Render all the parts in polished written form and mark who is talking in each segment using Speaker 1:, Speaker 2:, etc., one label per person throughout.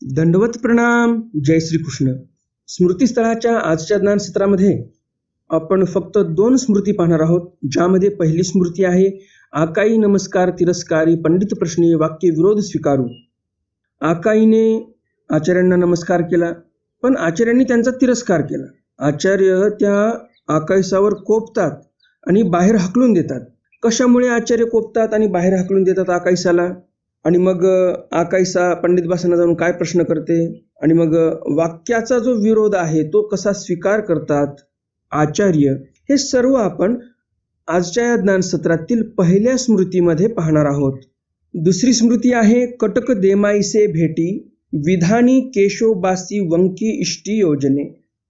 Speaker 1: दंडवत प्रणाम. जय श्रीकृष्ण. स्मृतीस्थळाच्या आजच्या ज्ञान सत्रामध्ये आपण फक्त 2 स्मृती पाहणार आहोत, ज्यामध्ये पहिली स्मृती आहे आकाई नमस्कार तिरस्कारी पंडित प्रश्नी वाक्य विरोध स्वीकारू. आकाईने आचार्यांना नमस्कार केला, पण आचार्यांनी त्यांचा तिरस्कार केला. आचार्य त्या आकाईसावर कोपतात आणि बाहेर हाकलून देतात. कशामुळे आचार्य कोपतात आणि बाहेर हाकलून देतात आकाईसाला? आणि मग आकाईसा पंडित बासांना जाऊन काय प्रश्न करते आणि मग वाक्याचा जो विरोध आहे तो कसा स्वीकार करतात आचार्य, हे सर्व आपण आजच्या या ज्ञान सत्रातील पहिल्या स्मृतीमध्ये पाहणार आहोत. दुसरी स्मृती आहे कटक देमाईसे भेटी विधानी केशोबासी वंकी इष्टी योजने.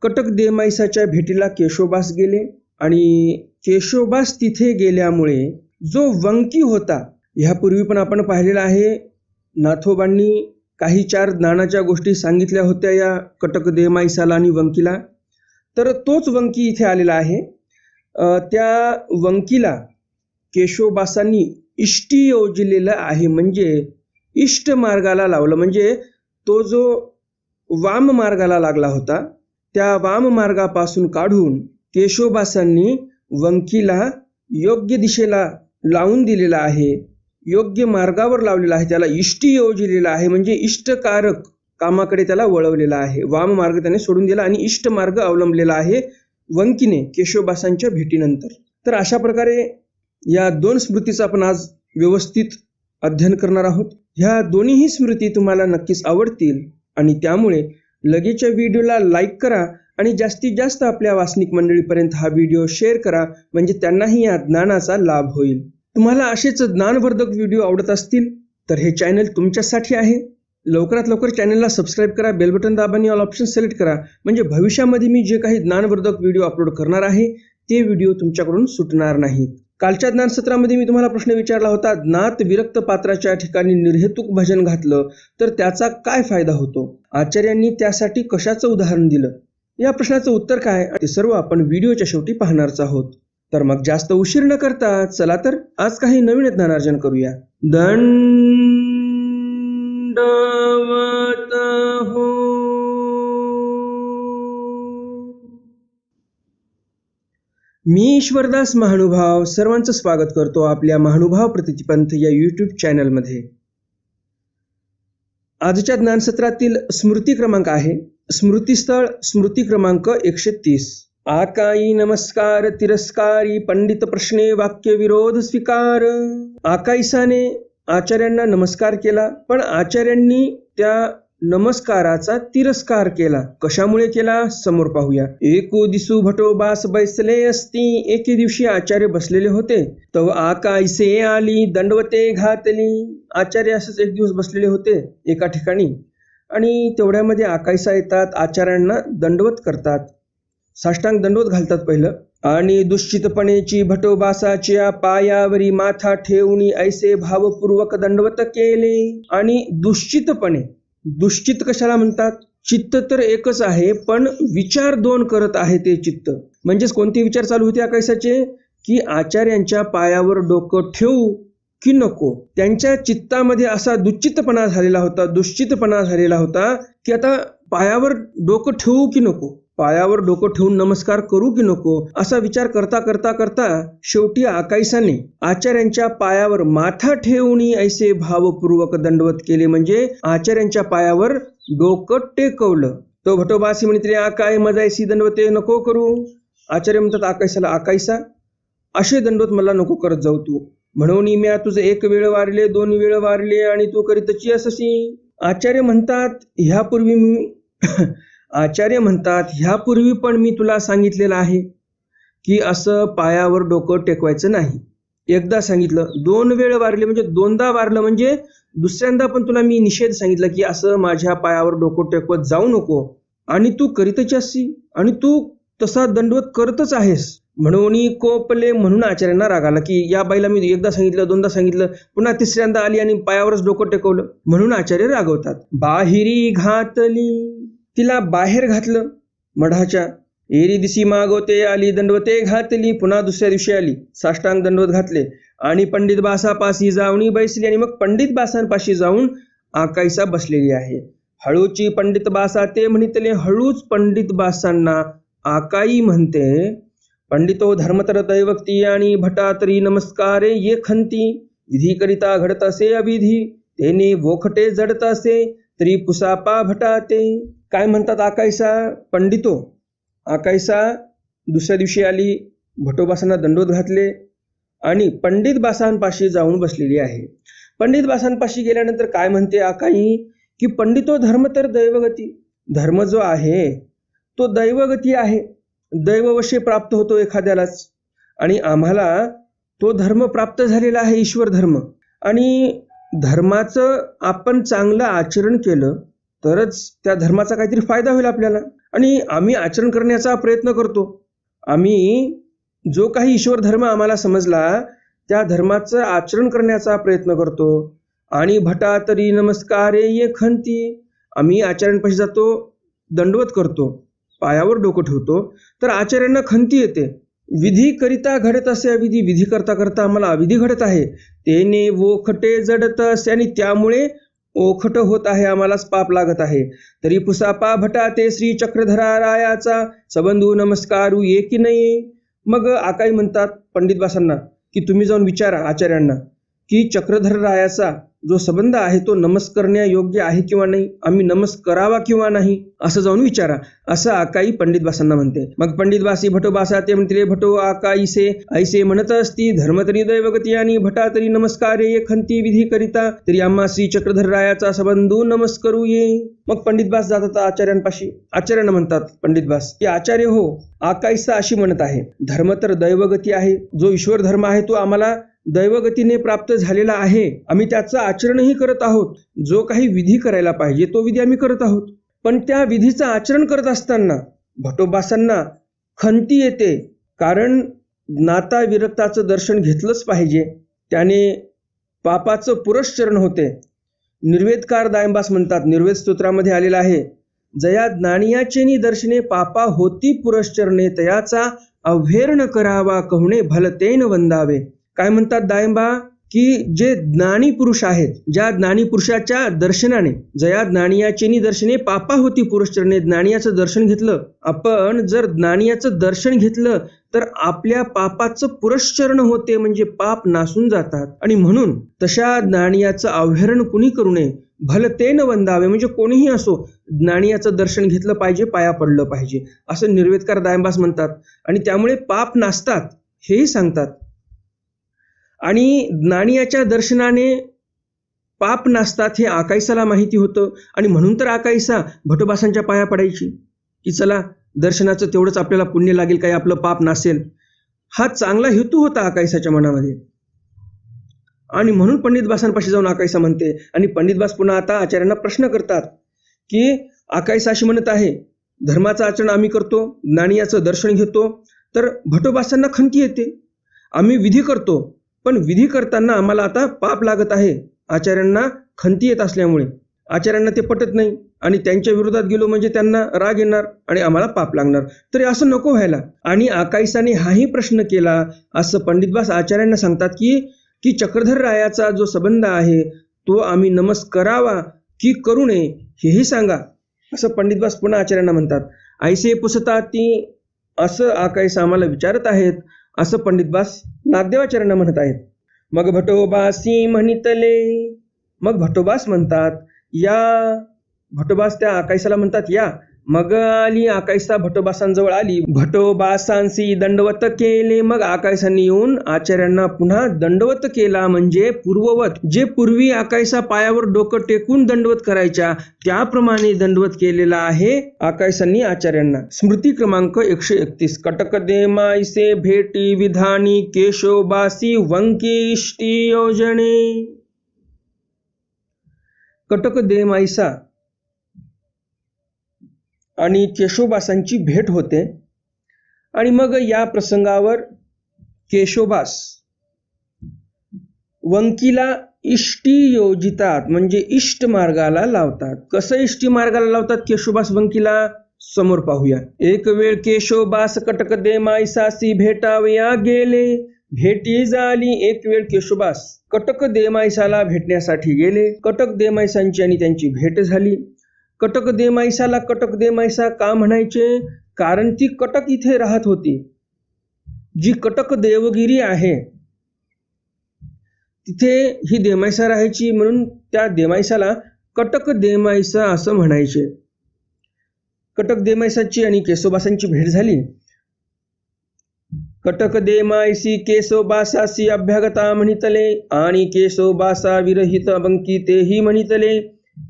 Speaker 1: कटक देमाईसाच्या भेटीला केशोबास गेले आणि केशोबास तिथे गेल्यामुळे जो वंकी होता, ह्यापूर्वी पण आपण पाहिलेलं आहे, नाथोबांनी काही 4 ज्ञानाच्या गोष्टी सांगितल्या होत्या या कटक देमाईसाला आणि वंकीला. तर तोच वंकी इथे आलेला आहे. त्या वंकीला केशोबासांनी इष्टी योजलेलं आहे, म्हणजे इष्ट मार्गाला लावलं. म्हणजे तो जो वाम मार्गाला लागला होता, त्या वाम मार्गापासून काढून केशोबासांनी वंकीला योग्य दिशेला लावून दिलेला आहे, योग्य मार्गावर लावलेला आहे. त्याला इष्टी योजलेला आहे, म्हणजे इष्टकारक कामाकडे त्याला वळवलेला आहे. वाम मार्ग त्याने सोडून दिला आणि इष्ट मार्ग अवलंबलेला आहे वंकीने केशोबासांच्या भेटीनंतर. तर अशा प्रकारे या 2 स्मृतीचं आपण आज व्यवस्थित अध्ययन करणार आहोत. ह्या दोन्हीही स्मृती तुम्हाला नक्कीच आवडतील आणि त्यामुळे लगेचच्या व्हिडिओला लाईक करा आणि जास्तीत जास्त आपल्या वासनिक मंडळीपर्यंत हा व्हिडिओ शेअर करा, म्हणजे त्यांनाही या ज्ञानाचा लाभ होईल. तुम्हाला असेच ज्ञानवर्धक व्हिडिओ आवडत असतील तर हे चॅनल तुमच्यासाठी आहे. लवकरात लवकर चॅनलला सबस्क्राईब करा, बेल बटन दाबा आणि ऑल ऑप्शन सिलेक्ट करा, म्हणजे भविष्यामध्ये मी जे काही ज्ञानवर्धक व्हिडिओ अपलोड करणार आहे ते व्हिडिओ तुमच्याकडून सुटणार नाहीत. कालच्या ज्ञान सत्रामध्ये मी तुम्हाला प्रश्न विचारला होता, ज्ञात विरक्त पात्राच्या ठिकाणी निर्हेतुक भजन घातलं तर त्याचा काय फायदा होतो? आचार्यांनी त्यासाठी कशाचं उदाहरण दिलं? या प्रश्नाचं उत्तर काय ते सर्व आपण व्हिडिओच्या शेवटी पाहणारच आहोत. तर मग जास्त उशीर न करता चला तर आज काही नवीन ज्ञानार्जन करूया. दंडवत हो. मी ईश्वरदास महानुभाव सर्वांचं स्वागत करतो आपल्या महानुभाव प्रतिपंथ या यूट्यूब चॅनलमध्ये. आजच्या ज्ञानसत्रातील स्मृती क्रमांक आहे स्मृतीस्थळ स्मृती क्रमांक 130. आकाई नमस्कार तिरस्कारी पंडित प्रश्ने वाक्य विरोध स्वीकार. आकाईसाने आचार्यांना नमस्कार केला, पण आचार्यांनी त्या नमस्काराचा तिरस्कार केला. कशामुळे केला समोर पाहूया. एको दिसू भटोबास बैसले असती. एके दिवशी आचार्य बसलेले होते, तव आकाईसे आली दंडवते घातली. आचार्य असंच एक दिवस बसलेले होते एका ठिकाणी आणि तेवढ्यामध्ये आकाईसा येतात, आचार्यांना दंडवत करतात, साष्टांग दंडवत घालतात पहिलं. आणि दुश्चितपणेची भटोबासाच्या पायावरी माथा ठेवून ऐसे भावपूर्वक दंडवत केले. आणि दुश्चितपणे, दुश्चित कशाला म्हणतात? चित्त तर एकच आहे, पण विचार 2 करत आहे ते चित्त. म्हणजेच कोणते विचार चालू होते आकाईसाचे? की आचार्यांच्या पायावर डोकं ठेवू की नको. त्यांच्या चित्तामध्ये असा दुश्चितपणा झालेला होता की आता पायावर डोकं ठेवू की नको, पायावर डोकं ठेवून नमस्कार करू की नको, असा विचार करता करता करता शेवटी आकाईसाने आचार्यांच्या पायावर माथा ठेवून ऐसे भावपूर्वक दंडवत केले. म्हणजे आचार्यांच्या पायावर डोकं टेकवलं. तो भटोबासी म्हणते आकाय मजायसी दंडवते नको करू. आचार्य म्हणतात आकाईसाला, आकाईसा असे दंडवत मला नको करत जाऊ तू. म्हणून म्या तुझं 1 वेळ वारले 2 वेळ वारले आणि तू करीतची अससी. आचार्य म्हणतात ह्यापूर्वी पण मी तुला सांगितलेलं आहे की असं पायावर डोकं टेकवायचं नाही. एकदा सांगितलं, 2 वेळ वारले म्हणजे 2दा वारलं, म्हणजे दुसऱ्यांदा पण तुला मी निषेध सांगितलं की असं माझ्या पायावर डोकं टेकवत जाऊ नको, आणि तू करीतच अससी आणि तू तसा दंडवत करतच आहेस. म्हणून कोपले. म्हणून आचार्यांना राग आला की या बाईला मी एकदा सांगितलं 2दा सांगितलं, पुन्हा 3ऱ्यांदा आली आणि पायावरच डोकं टेकवलं. म्हणून आचार्य रागवतात. बाहिरी घातली, तिला बाहेर घातलं मढाच्या. एरी दिसी मागवते आली दंडवते घातली. पुन्हा दुसऱ्या दिवशी आली, साष्टांग दंडवत घातले आणि पंडित बासापाशी जाऊन बैसली. आणि मग पंडित बासांपाशी जाऊन आकाईसा बसलेली आहे. हळूची पंडित बासा ते म्हणितले हळूच पंडित बासांना आकाई म्हणते. पंडितो धर्मतर दैवक्ती आणि भटातरी नमस्कारे ये खंती. विधी करिता घडत असे अविधी तेने वोखटे जडत असे तरी पुसापा भटाते. काय म्हणतात आकाईसा? पंडितो. आकाईसा दुसऱ्या दिवशी आली, भटोबासांना दंडोत घातले आणि पंडित बासांपाशी जाऊन बसलेली आहे. पंडित बासांपाशी गेल्यानंतर काय म्हणते आकाई की पंडितो धर्म तर दैवगती. धर्म जो आहे तो दैवगती आहे, दैववशे प्राप्त होतो एखाद्यालाच, आणि आम्हाला तो धर्म प्राप्त झालेला आहे, ईश्वर धर्म. आणि धर्माचं आपण चांगलं आचरण केलं तरच त्या धर्माचा काहीतरी फायदा होईल आपल्याला, आणि आम्ही आचरण करण्याचा प्रयत्न करतो. आम्ही जो काही ईश्वर धर्म आम्हाला समजला त्या धर्माचं आचरण करण्याचा प्रयत्न करतो. आणि भटातरी नमस्कारे ये खंती. आम्ही आचार्यांपाशी जातो, दंडवत करतो, पायावर डोकं ठेवतो, तर आचार्यांना खंती येते. विधी करिता घडत असे अविधी. विधी करता करता आम्हाला अविधी घडत आहे. तेने ओखटे जडत असे, आणि त्यामुळे ओखट होत आहे, आम्हालाच पाप लागत आहे. तरी पुसापा भटाते श्री चक्रधरा रायाचा सबंधू नमस्कारू ये की नाही. मग आकाई म्हणतात पंडित बासांना की तुम्ही जाऊन विचारा आचार्यांना की चक्रधर रायाचा जो संबंध आहे तो नमस्करण्या योग्य आहे किंवा नाही, आम्ही नमस्करावा किंवा नाही, असं जाऊन विचारा, असं आकाई पंडित बासांना म्हणते. मग पंडित बासी भटोबासा ते म्हणते भटो आकाईसे ऐसे म्हणत असती धर्म तरी दैवगती आणि भटा तरी नमस्कारे ये खंती. विधी करिता तरी आम्हा श्री चक्रधर रायाचा संबंधू नमस्करू ये. मग पंडित बास जातात आचार्यांपाशी. आचार्यांना म्हणतात पंडित बास की आचार्य हो, आकाईसा अशी म्हणत आहे धर्म तर दैवगती आहे, जो ईश्वर धर्म आहे तो आम्हाला दैवगतीने प्राप्त झालेला आहे, आम्ही त्याचं आचरणही करत आहोत. जो काही विधी करायला पाहिजे तो विधी आम्ही करत आहोत. पण त्या विधीचं आचरण करत असताना भटोबासांना खंती येते, कारण नाता विरक्ताचं दर्शन घेतलंच पाहिजे, त्याने पापाचं पुरश्चरण होते. निर्वेदकार दायंबास म्हणतात, निर्वेद स्तोत्रामध्ये आलेला आहे, जया ज्ञानियाचेनी दर्शने पापा होती पुरश्चरणे तयाचा अव्हेरण करावा कहुणे भलतेन वंदावे. काय म्हणतात दायंबा की जे ज्ञानी पुरुष आहेत, ज्या ज्ञानी पुरुषाच्या दर्शनाने जया ज्ञानियाचेनी दर्शने पापा होती पुरश्चरणे, ज्ञानियाचं दर्शन घेतलं, आपण जर ज्ञानियाचं दर्शन घेतलं तर आपल्या पापाचं पुरश्चरण होते, म्हणजे पाप नासून जातात. आणि म्हणून तशा ज्ञानियाचं अव्हेरण कुणी करू नये, भलतेन वंदावे, म्हणजे कोणीही असो ज्ञानियाचं दर्शन घेतलं पाहिजे, पाया पडलं पाहिजे, असं निर्वेदकार दायंबास म्हणतात. आणि त्यामुळे पाप नासतात हेही सांगतात. आणि ज्ञानियाच्या दर्शनाने पाप नासतात हे आकाईसाला माहिती होतं, आणि म्हणून तर आकाईसा भटोबासांच्या पाया पडायची की चला दर्शनाचं तेवढंच आपल्याला पुण्य लागेल, काही आपलं पाप नासेल. हा चांगला हेतू होता आकाईसाच्या मनामध्ये. आणि म्हणून पंडित बासांपाशी जाऊन आकाईसा म्हणते. आणि पंडित बास पुन्हा आता आचार्यांना प्रश्न करतात की आकाईसा अशी म्हणत आहे धर्माचं आचरण आम्ही करतो, ज्ञानियाचं दर्शन घेतो, तर भटोबासांना खंती येते. आम्ही विधी करतो, पण विधी करताना आम्हाला आता पाप लागत आहे. आचार्यांना खंती येत असल्यामुळे आचार्यांना ते पटत नाही, आणि त्यांच्या विरोधात गेलो म्हणजे त्यांना राग येणार आणि आम्हाला पाप लागणार, तरी असं नको व्हायला. आणि आकाईसाने हाही प्रश्न केला, असं पंडितबास आचार्यांना सांगतात की चक्रधर रायाचा जो संबंध आहे तो आम्ही नमस्करावा की करू नये हेही सांगा, असं पंडितबास पुन्हा आचार्यांना म्हणतात. ऐसे पुसता ती, असं आकाईसा आम्हाला विचारत आहेत, असं पंडितबास नागदेवाचार्यांना म्हणत आहेत. मग भटोबासी म्हणितले. मग भटोबास म्हणतात या. भटोबास त्या आकाईसाला म्हणतात या. मग आली आकाईसा भटोबासांजवळ आली. भटोबासांसी दंडवत केले. मग आकाईसांनी येऊन आचार्यांना पुन्हा दंडवत केला, म्हणजे पूर्ववत जे पूर्वी आकाईसा पायावर डोकं टेकून दंडवत करायच्या त्याप्रमाणे दंडवत केलेला आहे आकाईसांनी आचार्यांना. स्मृती क्रमांक 131. कटक देमाईसे भेटी विधानी केशोबासी वंकिष्टी योजने. कटक देमाईसा आणि केशोबासांची भेट होते. आणि मग या प्रसंगावर केशोबास वंकीला इष्टी योजितात, म्हणजे इष्ट मार्गाला लावतात. कसं इष्टी मार्गाला लावतात केशोबास वंकीला, समोर पाहूया. एक वेळ केशोबास कटक देमाईसासी भेटावया गेले. भेटी झाली. एक वेळ केशोबास कटक देमाईसाला भेटण्यासाठी गेले. कटक देमाईसांची आणि त्यांची भेट झाली. कटक देमाईसाला कटक देमाईसा का म्हणायचे? कारण ती कटक इथे राहत होती. जी कटक देवगिरी आहे तिथे ही देमाईसा राहायची, म्हणून त्या देमाईसाला कटक देमाईसा असं म्हणायचे. कटक देमाईसाची आणि केशोबासांची भेट झाली. कटक देमाईसी केशोबासासी अभ्यागता म्हणितले आणि केशोबासा विरहित बंकी तेही म्हणितले,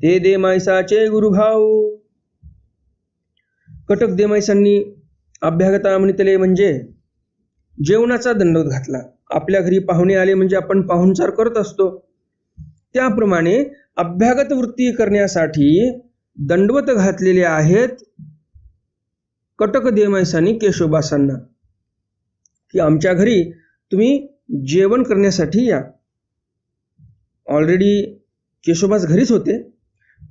Speaker 1: ते देमाईसाचे गुरुभाऊ. कटक देमाईसांनी अभ्यागता म्हणितले म्हणजे जेवणाचा दंडवत घातला. आपल्या घरी पाहुणे आले म्हणजे आपण पाहुणचार करत असतो, त्याप्रमाणे अभ्यागत वृत्ती करण्यासाठी दंडवत घातलेले आहेत कटक देमाईसांनी केशोबासांना, की आमच्या घरी तुम्ही जेवण करण्यासाठी या. ऑलरेडी केशोबास घरीच होते,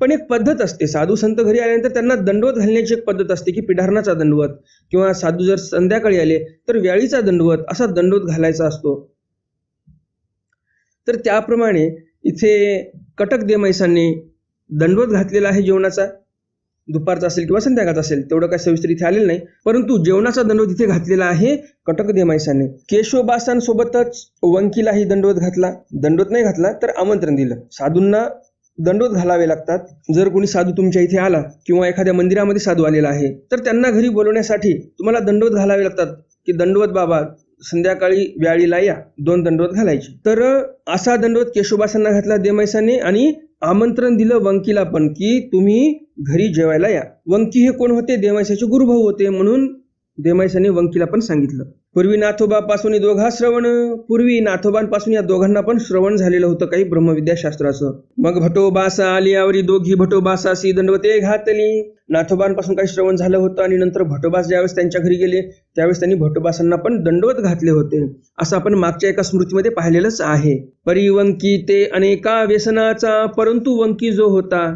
Speaker 1: पण एक पद्धत असते, साधू संत घरी आल्यानंतर त्यांना दंडवत घालण्याची एक पद्धत असते की पिढारणाचा दंडवत, किंवा साधू जर संध्याकाळी आले तर व्याळीचा दंडवत, असा दंडवत घालायचा असतो. तर त्याप्रमाणे इथे कटक देमाईसांनी दंडवत घातलेला आहे जेवणाचा. दुपारचा असेल किंवा संध्याकाळचा असेल, तेवढं काय सविस्तर इथे आलेलं नाही, परंतु जेवणाचा दंडवत इथे घातलेला आहे कटक देमाईसांनी. केशोबासांसोबतच वंकीलाही दंडवत घातला. दंडवत नाही घातला तर आमंत्रण दिलं. साधूंना दंडवत घालावे लागतात. जर कोणी साधू तुमच्या इथे आला किंवा एखाद्या मंदिरामध्ये साधू आलेला आहे तर त्यांना घरी बोलवण्यासाठी तुम्हाला दंडवत घालावे लागतात, की दंडवत बाबा संध्याकाळी व्याळीला या, 2 दंडवत घालायचे. तर असा दंडवत केशोबासांना घातला देमाईसांनी आणि आमंत्रण दिलं वंकीला पण, की तुम्ही घरी जेवायला या. वंकी हे कोण होते? देमाईसाचे गुरुभाऊ होते, म्हणून देमाईसांनी वंकीला पण सांगितलं. पूर्वी नाथोबापासून दोघा श्रवण, पूर्वी नाथोबांपासून या दोघांना पण श्रवण झालेलं होतं काही ब्रह्मविद्याशास्त्राचं. मग भटोबासा आलियावरी दोघी भटोबासासी दंडवते घातली. नाथोबांपासून काही श्रवण झालं होतं आणि नंतर भटोबास ज्यावेळेस त्यांच्या घरी गेले त्यावेळेस त्यांनी भटोबासांना पण दंडवत घातले होते, असं आपण मागच्या एका स्मृतीमध्ये पाहिलेलंच आहे. परी वंकी ते अनेका व्यसनाचा, परंतु वंकी जो होता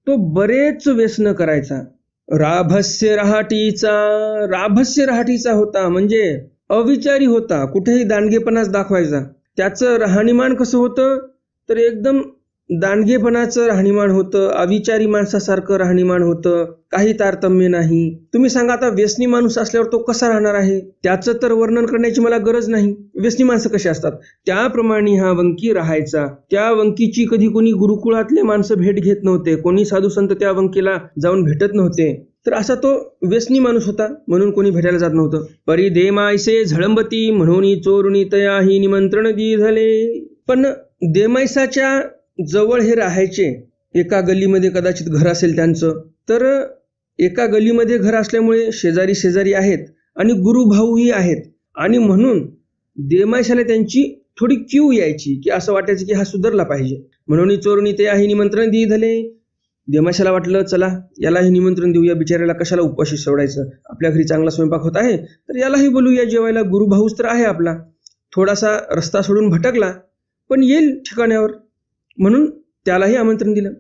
Speaker 1: तो बरेच व्यसन करायचा. राभस्य रहाटीचा होता, म्हणजे अविचारी होता, कुठेही दांडगेपणाच दाखवायचा. त्याचं राहणीमान कसं होतं तर एकदम दांडगेपणाचं राहणीमान होतं, अविचारी माणसासारखं राहणीमान होतं, काही तारतम्य नाही. तुम्ही सांगा आता व्यसनी माणूस असल्यावर तो कसा राहणार आहे? त्याचं तर वर्णन करण्याची मला गरज नाही. व्यसनी माणसं कशी असतात त्याप्रमाणे हा वंकी राहायचा. त्या वंकीची कधी कोणी गुरुकुळातले माणसं भेट घेत नव्हते, कोणी साधू संत त्या वंकीला जाऊन भेटत नव्हते. तर असा तो व्यसनी माणूस होता, म्हणून कोणी भेटायला जात नव्हतं. परी देमाईसे झळंबती म्हणून चोरुणी तयाही निमंत्रण दी झाले. पण देमाईसाच्या जवळ हे राहायचे. एका गल्लीमध्ये कदाचित घर असेल त्यांचं, तर एका गल्लीमध्ये घर असल्यामुळे शेजारी शेजारी आहेत आणि गुरुभाऊही आहेत, आणि म्हणून देमाईसाला त्यांची थोडी क्यू यायची, की असं वाटायचं की हा सुधारला पाहिजे. म्हणून चोरुणी तयाही निमंत्रण दी झाले. देमाईसाला वाटलं चला यालाही निमंत्रण देऊया, बिचाऱ्याला कशाला उपाशी सोडायचं, आपल्या घरी चांगला स्वयंपाक होत आहे तर यालाही बोलूया जेवायला, गुरुभाऊच तर आहे आपला. थोडासा रस्ता सोडून भटकला पण येईल ठिकाणावर, म्हणून त्यालाही आमंत्रण दिलं.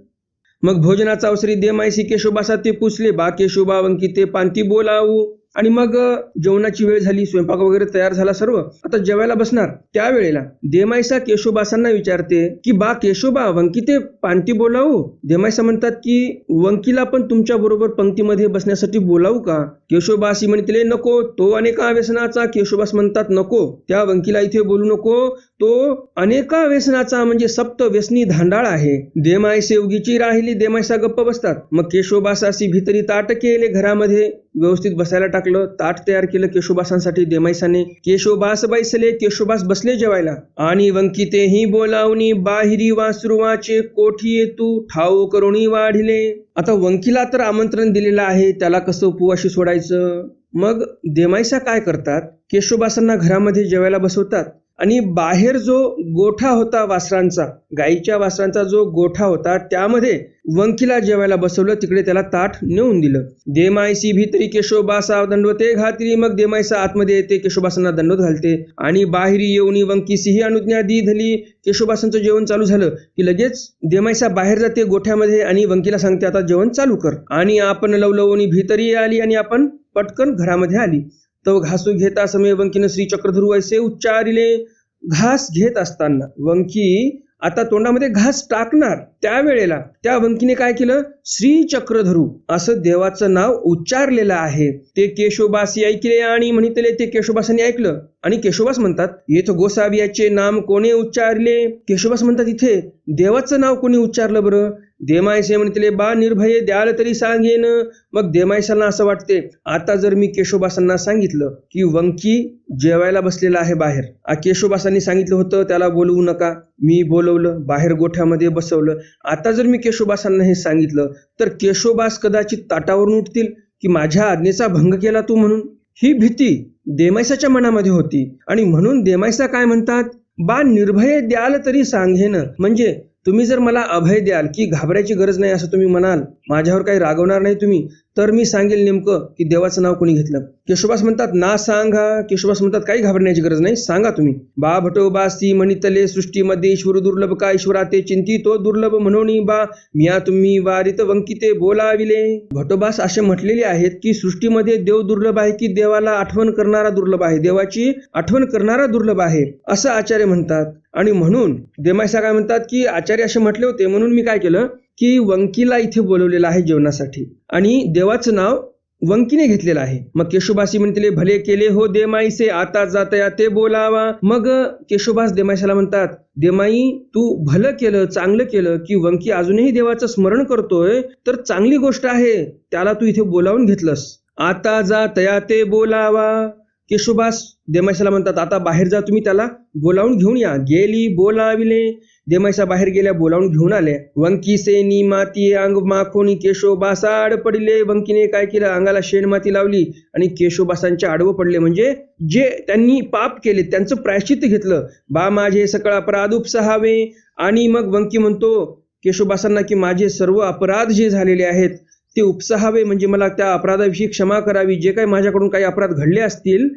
Speaker 1: मग भोजनाचा अवसरी देमाईसी केशोबासा ते पुसले, बा केशोबा वंकी ते पांती बोलावू. आणि मग जेवणाची वेळ झाली, स्वयंपाक वगैरे तयार झाला सर्व, आता जेवायला बसणार. त्यावेळेला देमाईसा केशोबासांना विचारते की बा केशोबा वंकी ते पांती बोलावू. देमाईसा म्हणतात की वंकीला पण तुमच्या बरोबर पंक्तीमध्ये बसण्यासाठी बोलावू का? केशोबासी म्हणते नको, तो अनेका व्यसनाचा. केशोबास म्हणतात नको, त्या वंकीला इथे बोलू नको, तो अनेका व्यसनाचा म्हणजे सप्त व्यसनी धांडाळ आहे. देमाईसे उगीची राहिली. देमाईसा गप्प बसतात. मग केशोबासासी भीतरी ताट केले, घरामध्ये व्यवस्थित बसायला टाकलं, ताट तयार केलं केशोबासांसाठी देमाईसाने. केशोबास बैसले, केशोबास बसले जेवायला. आणि वंकी तेही बोलावणी, बाहिरी वासरुवाचे कोठी येतू ठाऊ करुणी वाढिले. आता वंकीला तर आमंत्रण दिलेलं आहे, त्याला कसं उपवाशी सोडायचं? मग देमाईसा काय करतात, केशोबासांना घरामध्ये जेवायला बसवतात आणि बाहेर जो गोठा होता वासरांचा, गाईच्या वासरांचा जो गोठा होता त्यामध्ये वंकीला जेवायला बसवलं, तिकडे त्याला ताट नेऊन दिलं. देमाईसी भीतरी केशोबासा दंडवते घातली. मग देमाईसा आतमध्ये येते, केशोबासांना दंडवत घालते आणि बाहेरी येऊनी वंकीसीही अनुज्ञा दी धली. केशोबासांचं जेवण चालू झालं की लगेच देमाईसा बाहेर जाते गोठ्यामध्ये आणि वंकीला सांगते आता जेवण चालू कर. आणि आपण लवलवणी भीतरी आली आणि आपण पटकन घरामध्ये आली. तो घासू घेता समय वंकीनं श्री चक्रधरू ऐसे उच्चारिले. घास घेत असताना वंकी आता तोंडामध्ये घास टाकणार त्यावेळेला त्या वंकीने काय केलं, श्री चक्रधरू असं देवाचं नाव उच्चारलेलं आहे. ते केशोबासी ऐकले आणि म्हणितले. ते केशोबासांनी ऐकलं आणि केशोबास म्हणतात, येथ गोसावियाचे नाम कोणी उच्चारले? केशोबास म्हणतात, इथे देवाचं नाव कोणी उच्चारलं बरं? देमायसे म्हणतले, बा निर्भय द्याल तरी सांगेन. मग देमायसांना असं वाटते, आता जर मी केशोबासांना सांगितलं की वंकी जेवायला बसलेला आहे बाहेर, केशोबासांनी सांगितलं होतं त्याला बोलवू नका, मी बोलवलं, बाहेर गोठ्यामध्ये बसवलं. आता जर मी केशोबासांना हे सांगितलं तर केशोबास कदाचित ताटावरून उठतील की माझ्या आज्ञेचा भंग केला तू म्हणून. ही भीती देमायसाच्या मनामध्ये होती आणि म्हणून देमायसा काय म्हणतात, बा निर्भय द्याल तरी सांगेन. म्हणजे तुम्ही जर मला अभय द्याल की घाबरायची गरज नाही असं तुम्ही म्हणाल, माझ्यावर काही रागवणार नाही तुम्ही, तर मी सांगेल नेमकं की देवाचं नाव कोणी घेतलं. केशोबास म्हणतात, ना सांगा. केशोबास म्हणतात, काही घाबरण्याची गरज नाही, सांगा तुम्ही. बा भटोबासी म्हणितले, सृष्टीमध्ये ईश्वर दुर्लभ का ईश्वरा ते चिंतितो दुर्लभ म्हणून बा मिया तुम्ही वारित वंकिते बोलाविले. भटोबास असे म्हटलेले आहेत की सृष्टीमध्ये देव दुर्लभ आहे की देवाला आठवण करणारा दुर्लभ आहे, देवाची आठवण करणारा दुर्लभ आहे असं आचार्य म्हणतात. आणि म्हणून देमायसा काय म्हणतात की आचार्य असे म्हटले होते म्हणून मी काय केलं की वंकीला इथे बोलवलेलं आहे जेवणासाठी आणि देवाचं नाव वंकीने घेतलेलं आहे. मग केशोबासी म्हणतले, भले केले हो देमाईसे, आता जातया ते बोलावा. मग केशोबास देमाईसाला म्हणतात, देमाई तू भलं केलं, चांगलं केलं की वंकी अजूनही देवाचं स्मरण करतोय तर चांगली गोष्ट आहे, त्याला तू इथे बोलावून घेतलंस. आता जातया ते बोलावा. केशोबास देमाईसाला म्हणतात, आता बाहेर जा, तुम्ही त्याला बोलावून घेऊन या. गेली बोलाविले. देमाईसा बाहेर गेल्या, बोलावून घेऊन आल्या. वंकीसे नी माती अंग माखोनी केशोबासा आड पडले. वंकीने काय केलं, अंगाला शेण माती लावली आणि केशोबासांच्या आडवं पडले. म्हणजे जे त्यांनी पाप केले त्यांचं प्रायश्चित्त घेतलं. बा माझे सकळ अपराध उपसाहावे. आणि मग वंकी म्हणतो केशोबासांना की माझे सर्व अपराध जे झालेले आहेत ते उपसाहावे, म्हणजे मला त्या अपराधाविषयी क्षमा करावी. जे काही माझ्याकडून काही अपराध घडले असतील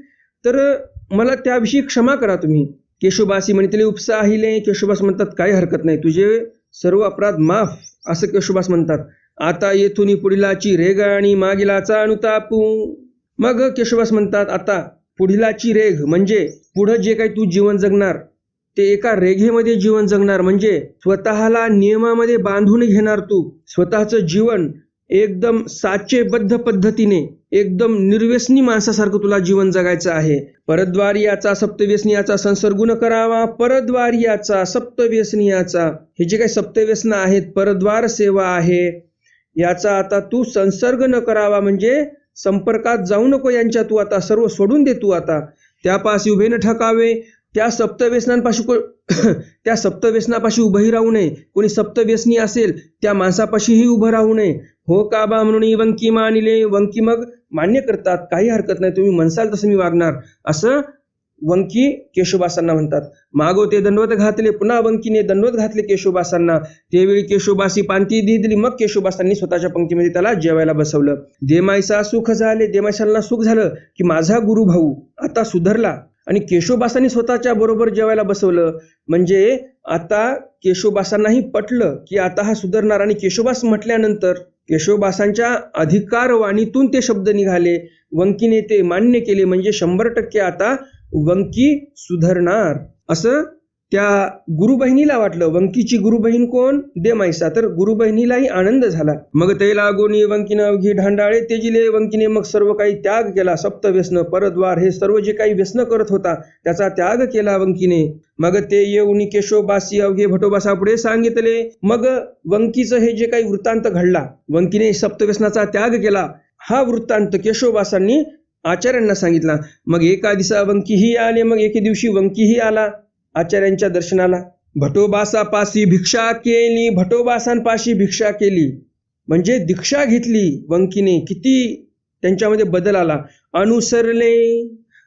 Speaker 1: तर मला त्याविषयी क्षमा करा तुम्ही. केशोबासी म्हणतले, उपसाहिले. केशोबास म्हणतात, काही हरकत नाही, तुझे सर्व अपराध माफ असं केशोबास म्हणतात. आता येथून पुढीलाची रेग आणि मागीलाचा अनुतापू. मग केशोबास म्हणतात, आता पुढीलाची रेघ म्हणजे पुढं जे काही तू जीवन जगणार ते एका रेघेमध्ये जीवन जगणार, म्हणजे स्वतःला नियमामध्ये बांधून घेणार. तू स्वतःचं जीवन एकदम साचेबद्ध पद्धतीने एकदम निर्व्यसनी माणसासारखं तुला जीवन जगायचं आहे. परद्वारियाचा सप्तव्यसनीयाचा संसर्ग न करावा. परद्वारियाचा सप्तव्यसनीयाचा, हे जे काही सप्तव्यसन आहेत, परद्वार सेवा आहे, याचा आता तू संसर्ग न करावा, म्हणजे संपर्कात जाऊ नको यांच्या, तू आता सर्व सोडून दे. तू आता त्यापाशी उभे न ठकावे. त्या सप्तव्यसनापाशी उभंही राहू नये. कोणी सप्तव्यसनी असेल त्या माणसापाशीही उभं राहू नये. हो का बा म्हणून वंकी मानिले. वंकी मग मान्य करतात, काही हरकत नाही, तुम्ही म्हणसाल तसं मी वागणार असं वंकी केशोबासांना म्हणतात. मागो ते दंडवत घातले. पुन्हा वंकीने दंडवत घातले केशोबासांना. त्यावेळी केशोबासी पांती दिली. मग केशोबासांनी स्वतःच्या पंक्तीमध्ये त्याला जेवायला बसवलं. देमायसा सुख झाले. देमायसांना सुख झालं की माझा गुरु भाऊ आता सुधरला आणि केशोबासांनी स्वतःच्या बरोबर जेवायला बसवलं. म्हणजे आता केशोबासांनाही पटलं की आता हा सुधारणार. आणि केशोबास म्हटल्यानंतर केशोबासांच्या अधिकारवाणीतून ते शब्द निघाले. वंकीने ते मान्य केले, म्हणजे 100% आता वंकी सुधारणार असं त्या गुरुबहिणीला वाटलं. वंकीची गुरुबहीण कोण? देमाईसा. तर गुरुबहिणीलाही आनंद झाला. मग ते लागोनी वंकीनं अवघी ढांडाळे तेजिले. वंकीने मग सर्व काही त्याग केला. सप्तव्यसन, परद्वार, हे सर्व जे काही व्यसन करत होता त्याचा त्याग केला वंकीने. मग ते येऊन केशोबासी अवघे भटोबासा पुढे सांगितले. मग वंकीचं हे जे काही वृत्तांत घडला, वंकीने सप्तव्यसनाचा त्याग केला, हा वृत्तांत केशोबासांनी आचार्यांना सांगितला. मग एका दिवसा वंकीही आले. मग एके दिवशी वंकीही आला आचार्यांच्या दर्शनाला. भटोबासापाशी भिक्षा केली. भटोबासांपाशी भिक्षा केली म्हणजे दीक्षा घेतली वंकीने. किती त्यांच्यामध्ये बदल आला. अनुसरले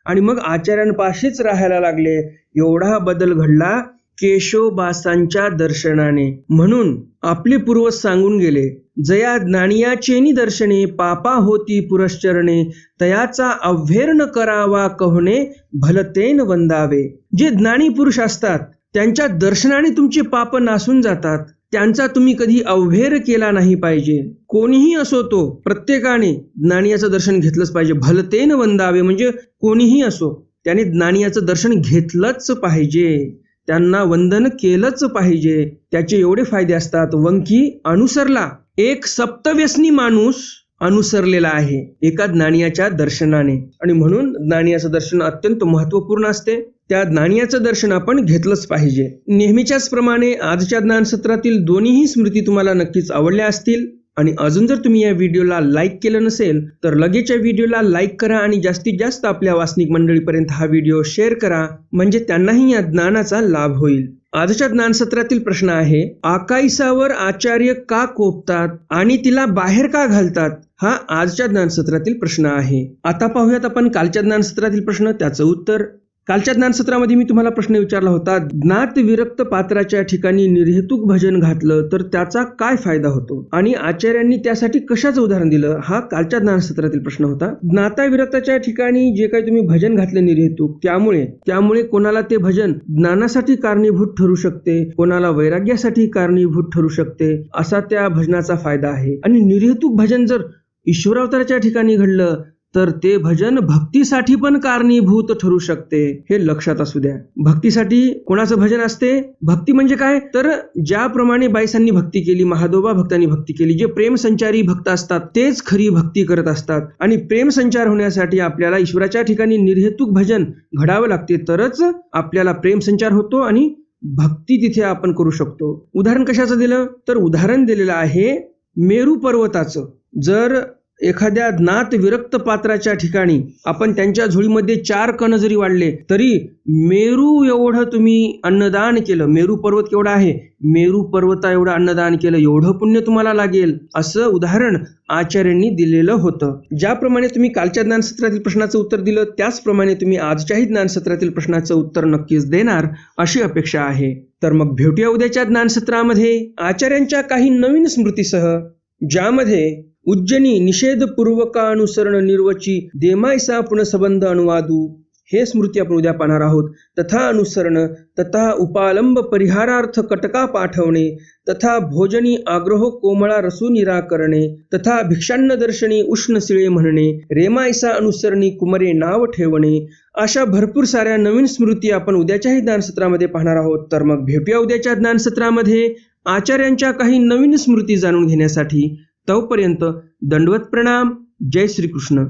Speaker 1: आणि मग आचार्यांपाशीच राहायला लागले. एवढा बदल घडला केशोबासांच्या दर्शनाने. म्हणून आपले पूर्वज सांगून गेले, जया ज्ञानियाचेनी दर्शने पापा होती पुरश्चरणे, तयाचा अव्हेर न करावा कहोने भलतेन वंदावे. जे ज्ञानी पुरुष असतात त्यांच्या दर्शनाने तुमचे पाप नासून जातात. त्यांचा तुम्ही कधी अव्हेर केला नाही पाहिजे. कोणीही असो तो, प्रत्येकाने ज्ञानियाचं दर्शन घेतलंच पाहिजे. भलतेन वंदावे म्हणजे कोणीही असो त्याने ज्ञानियाचं दर्शन घेतलंच पाहिजे. त्यांना वंदन केलंच पाहिजे. त्याचे एवढे फायदे असतात. वंकी अनुसरला, एक सप्तव्यसनी माणूस अनुसरलेला आहे एका ज्ञानियाच्या दर्शनाने, आणि म्हणून ज्ञानियाचं दर्शन अत्यंत महत्वपूर्ण असते. त्या ज्ञानियाचं दर्शन आपण घेतलंच पाहिजे. नेहमीच्याच प्रमाणे आजच्या ज्ञानसत्रातील दोन्हीही स्मृती तुम्हाला नक्कीच आवडल्या असतील. आणि अजून जर तुम्ही या व्हिडिओला लाईक केलं नसेल तर लगेच या व्हिडिओला लाईक करा आणि जास्तीत जास्त आपल्या वासनिक मंडळीपर्यंत हा व्हिडिओ शेअर करा, म्हणजे त्यांनाही या ज्ञानाचा लाभ होईल. आजच्या ज्ञानसत्रातील प्रश्न आहे, आकाईसावर आचार्य का कोपतात आणि तिला बाहेर का घालतात? हा आजच्या ज्ञानसत्रातील प्रश्न आहे. आता पाहूयात आपण कालच्या ज्ञानसत्रातील प्रश्न, त्याचं उत्तर. कालच्या ज्ञानसत्रामध्ये मी तुम्हाला प्रश्न विचारला होता, ज्ञात विरक्त पात्राच्या ठिकाणी निर्हेतुक भजन घातलं तर त्याचा काय फायदा होतो, आणि आचार्यांनी त्यासाठी कशाचं उदाहरण दिलं, हा कालच्या ज्ञानसत्रातील प्रश्न होता. ज्ञाता विरक्ताच्या ठिकाणी जे काही तुम्ही भजन घातले निर्हेतुक, त्यामुळे कोणाला ते भजन ज्ञानासाठी कारणीभूत ठरू शकते, कोणाला वैराग्यासाठी कारणीभूत ठरू शकते, असा त्या भजनाचा फायदा आहे. आणि निर्हेतुक भजन जर ईश्वरावताराच्या ठिकाणी घडलं तर ते भजन भक्तीसाठी पण कारणीभूत ठरू शकते, हे लक्षात असू द्या. भक्तीसाठी कोणाचं भजन असते? भक्ती म्हणजे काय, तर ज्याप्रमाणे बाईसांनी भक्ती केली, महादोबा भक्तांनी भक्ती केली, जे प्रेमसंचारी भक्त असतात तेच खरी भक्ती करत असतात. आणि प्रेमसंचार होण्यासाठी आपल्याला ईश्वराच्या ठिकाणी निर्हेतुक भजन घडावं लागते, तरच आपल्याला प्रेमसंचार होतो आणि भक्ती तिथे आपण करू शकतो. उदाहरण कशाचं दिलं, तर उदाहरण दिलेलं आहे मेरू पर्वताचं. जर एखाद्या ज्ञात विरक्त पात्राच्या ठिकाणी आपण त्यांच्या झोळीमध्ये 4 कण जरी वाढले तरी मेरू एवढं तुम्ही अन्नदान केलं, मेरू पर्वत केवढा आहे, मेरू पर्वता एवढं अन्नदान केलं, एवढं पुण्य तुम्हाला लागेल, असं उदाहरण आचार्यांनी दिलेलं होतं. ज्याप्रमाणे तुम्ही कालच्या ज्ञानसत्रातील प्रश्नाचं उत्तर दिलं त्याचप्रमाणे तुम्ही आजच्याही ज्ञानसत्रातील प्रश्नाचं उत्तर नक्कीच देणार अशी अपेक्षा आहे. तर मग भेटूया उद्याच्या ज्ञानसत्रामध्ये आचार्यांच्या काही नवीन स्मृतीसह, ज्यामध्ये उज्जनी निषेधपूर्वकानुसरण निर्वची देमायसा पुनसंबंध अनुवादू हे स्मृती आपण उद्या पाहणार आहोत. तथा अनुसरण, तथा उपालंब परिहारार्थ कटका पाठवणे, तथा भोजनी आग्रह कोमळा रसू निराकरणे, तथा भिक्षान्न दर्शनी उष्ण शिळे म्हणणे, रेमायसा अनुसरणी कुमरे नाव ठेवणे, अशा भरपूर साऱ्या नवीन स्मृती आपण उद्याच्याही ज्ञानसत्रामध्ये पाहणार आहोत. तर मग भेटूया उद्याच्या ज्ञानसत्रामध्ये आचार्यांच्या काही नवीन स्मृती जाणून घेण्यासाठी. तोपर्यंत दंडवत प्रणाम. जय श्रीकृष्ण.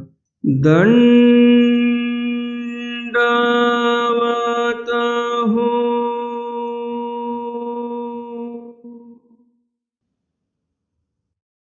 Speaker 1: दंड